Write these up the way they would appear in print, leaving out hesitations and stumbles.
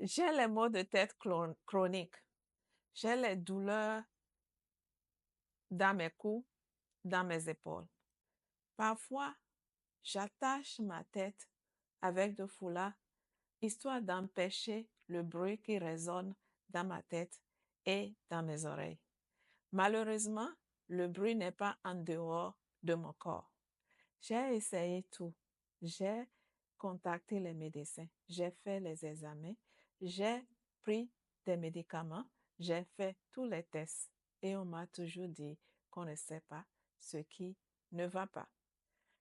J'ai les maux de tête chroniques. J'ai les douleurs dans mes coups, dans mes épaules. Parfois, j'attache ma tête avec de foulard, histoire d'empêcher le bruit qui résonne dans ma tête et dans mes oreilles. Malheureusement, le bruit n'est pas en dehors de mon corps. J'ai essayé tout. J'ai contacté les médecins. J'ai fait les examens. J'ai pris des médicaments. J'ai fait tous les tests. Et on m'a toujours dit qu'on ne sait pas ce qui ne va pas.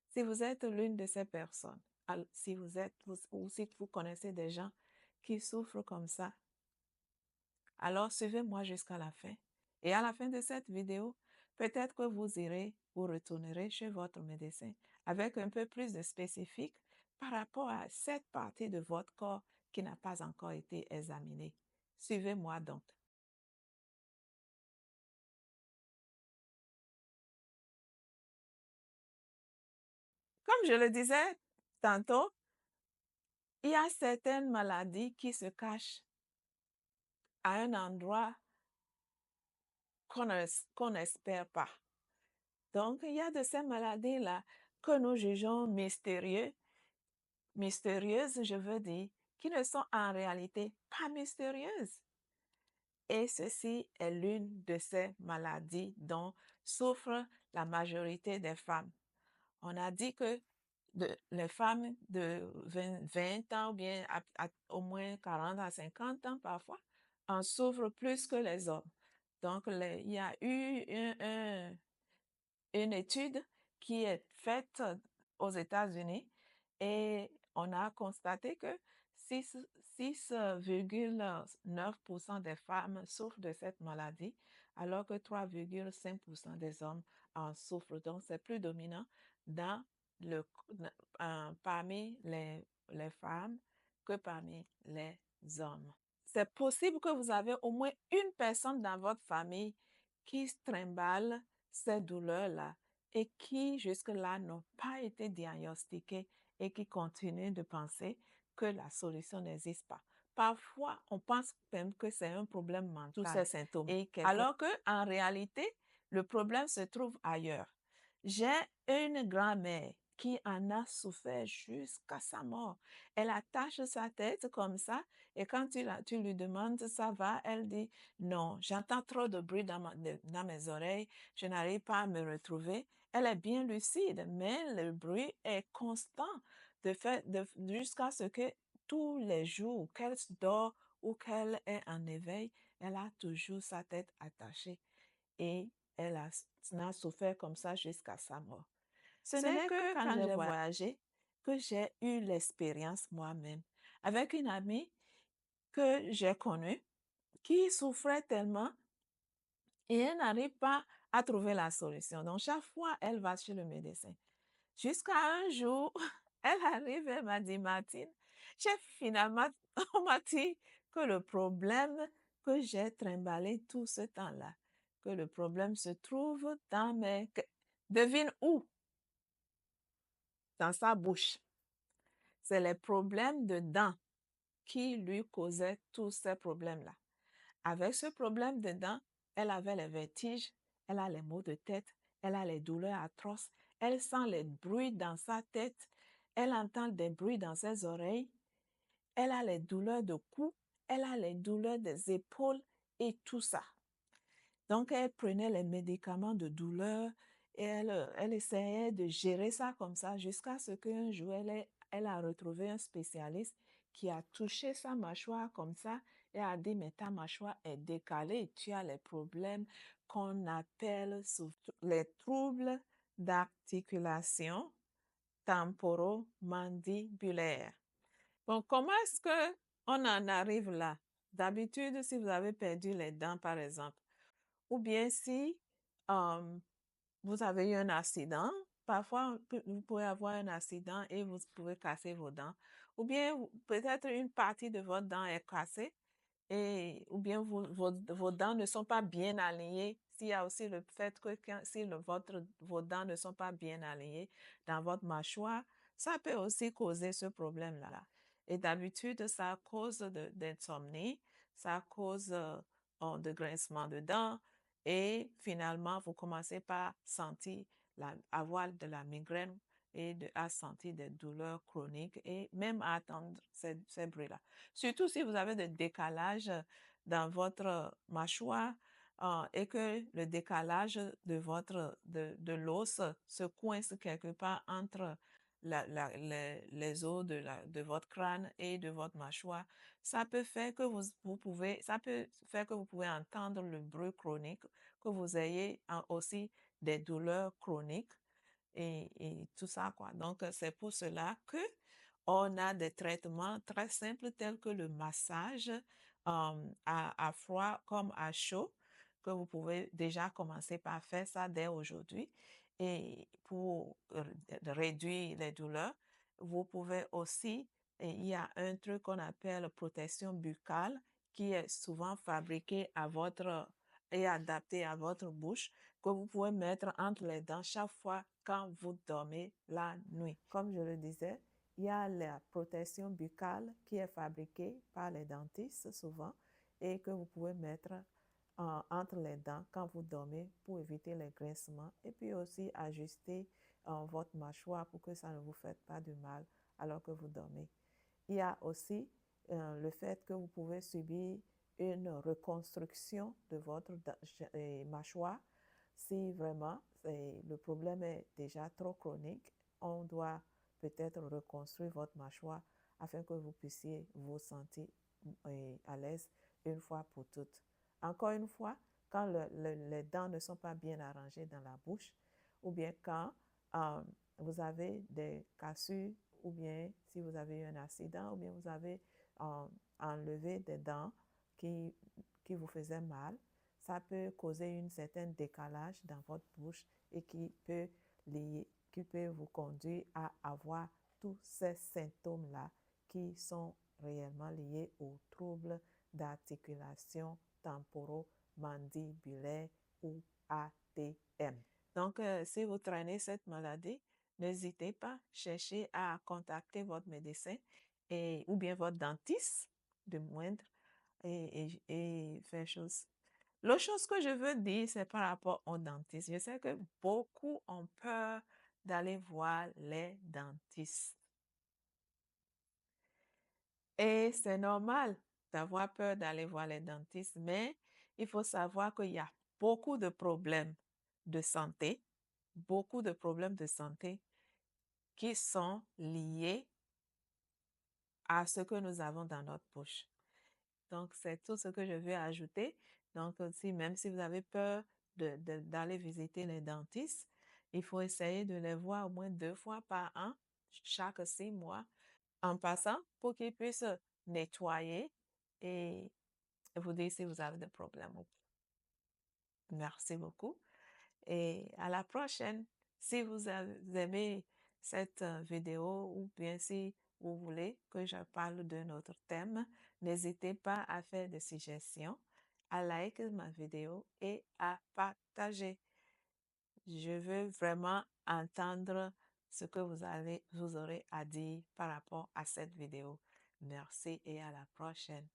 Si vous êtes l'une de ces personnes, si vous êtes, ou si vous connaissez des gens qui souffrent comme ça, alors suivez-moi jusqu'à la fin. Et à la fin de cette vidéo, peut-être que vous retournerez chez votre médecin avec un peu plus de spécifiques par rapport à cette partie de votre corps qui n'a pas encore été examinée. Suivez-moi donc. Comme je le disais tantôt, il y a certaines maladies qui se cachent à un endroit qu'on n'espère pas. Donc, il y a de ces maladies-là que nous jugeons mystérieuses, je veux dire, qui ne sont en réalité pas mystérieuses. Et ceci est l'une de ces maladies dont souffrent la majorité des femmes. On a dit que les femmes de 20 ans ou bien au moins 40 à 50 ans parfois en souffrent plus que les hommes. Donc, il y a eu une étude qui est faite aux États-Unis et on a constaté que 6,9% des femmes souffrent de cette maladie, alors que 3,5% des hommes en souffrent. Donc, c'est plus dominant parmi les femmes que parmi les hommes. C'est possible que vous avez au moins une personne dans votre famille qui se trimballe ces douleurs-là et qui jusque-là n'ont pas été diagnostiquées et qui continuent de penser que la solution n'existe pas. Parfois, on pense même que c'est un problème mental, tous ces symptômes, alors qu'en réalité, le problème se trouve ailleurs. J'ai une grand-mère qui en a souffert jusqu'à sa mort. Elle attache sa tête comme ça et quand tu lui demandes ça va, elle dit non, j'entends trop de bruit dans mes oreilles, je n'arrive pas à me retrouver. Elle est bien lucide, mais le bruit est constant jusqu'à ce que tous les jours qu'elle dort ou qu'elle est en éveil, elle a toujours sa tête attachée et elle a souffert comme ça jusqu'à sa mort. Ce n'est que quand j'ai voyagé que j'ai eu l'expérience moi-même avec une amie que j'ai connue qui souffrait tellement et elle n'arrive pas à trouver la solution. Donc, chaque fois, elle va chez le médecin. Jusqu'à un jour, elle arrive, elle m'a dit, Martine, finalement, on m'a dit que le problème que j'ai trimballé tout ce temps-là, que le problème se trouve dans mes... Devine où? Dans sa bouche. C'est les problèmes de dents qui lui causaient tous ces problèmes-là. Avec ce problème de dents, elle avait les vertiges, elle a les maux de tête, elle a les douleurs atroces, elle sent les bruits dans sa tête, elle entend des bruits dans ses oreilles, elle a les douleurs de cou, elle a les douleurs des épaules et tout ça. Donc, elle prenait les médicaments de douleur et elle essayait de gérer ça comme ça jusqu'à ce qu'un jour, elle a retrouvé un spécialiste qui a touché sa mâchoire comme ça et a dit, mais ta mâchoire est décalée, tu as les problèmes qu'on appelle les troubles d'articulation temporomandibulaire. Bon, comment est-ce qu'on en arrive là? D'habitude, si vous avez perdu les dents, par exemple, ou bien si vous avez eu un accident, parfois vous pouvez avoir un accident et vous pouvez casser vos dents. Ou bien peut-être une partie de votre dent est cassée ou bien vos dents ne sont pas bien alignées. S'il y a aussi le fait que si vos dents ne sont pas bien alignées dans votre mâchoire, ça peut aussi causer ce problème-là. Et d'habitude, ça cause d'insomnie, ça cause de grincement de dents et finalement, vous commencez par sentir avoir de la migraine et à sentir des douleurs chroniques et même à attendre ces bruits-là. Surtout si vous avez des décalages dans votre mâchoire et que le décalage de l'os se coince quelque part entre les os de votre crâne et de votre mâchoire, ça peut faire que vous pouvez entendre le bruit chronique, que vous ayez aussi des douleurs chroniques et tout ça, quoi. Donc, c'est pour cela que on a des traitements très simples tels que le massage à froid comme à chaud, que vous pouvez déjà commencer par faire ça dès aujourd'hui. Et pour réduire les douleurs, vous pouvez aussi, et il y a un truc qu'on appelle protection buccale qui est souvent fabriqué et adapté à votre bouche, que vous pouvez mettre entre les dents chaque fois quand vous dormez la nuit. Comme je le disais, il y a la protection buccale qui est fabriquée par les dentistes souvent et que vous pouvez mettre entre les dents quand vous dormez pour éviter les grincements et puis aussi ajuster votre mâchoire pour que ça ne vous fasse pas de mal alors que vous dormez. Il y a aussi le fait que vous pouvez subir une reconstruction de votre mâchoire si vraiment le problème est déjà trop chronique. On doit peut-être reconstruire votre mâchoire afin que vous puissiez vous sentir à l'aise une fois pour toutes. Encore une fois, quand les dents ne sont pas bien arrangées dans la bouche, ou bien quand vous avez des cassures, ou bien si vous avez eu un accident, ou bien vous avez enlevé des dents qui vous faisaient mal, ça peut causer un certain décalage dans votre bouche et qui peut vous conduire à avoir tous ces symptômes-là qui sont réellement liés aux troubles d'articulation temporomandibulaire ou ATM. Donc, si vous traînez cette maladie, n'hésitez pas, cherchez à contacter votre médecin ou bien votre dentiste de moindre et faire chose. L'autre chose que je veux dire, c'est par rapport au dentiste. Je sais que beaucoup ont peur d'aller voir les dentistes. Et c'est normal d'avoir peur d'aller voir les dentistes, mais il faut savoir qu'il y a beaucoup de problèmes de santé, beaucoup de problèmes de santé qui sont liés à ce que nous avons dans notre bouche. Donc, c'est tout ce que je veux ajouter. Donc, aussi, même si vous avez peur d'aller visiter les dentistes, il faut essayer de les voir au moins 2 fois par an, chaque 6 mois, en passant pour qu'ils puissent nettoyer et vous dire si vous avez des problèmes ou pas. Merci beaucoup et à la prochaine. Si vous aimez cette vidéo ou bien si vous voulez que je parle d'un autre thème, n'hésitez pas à faire des suggestions, à liker ma vidéo et à partager. Je veux vraiment entendre ce que vous aurez à dire par rapport à cette vidéo. Merci et à la prochaine.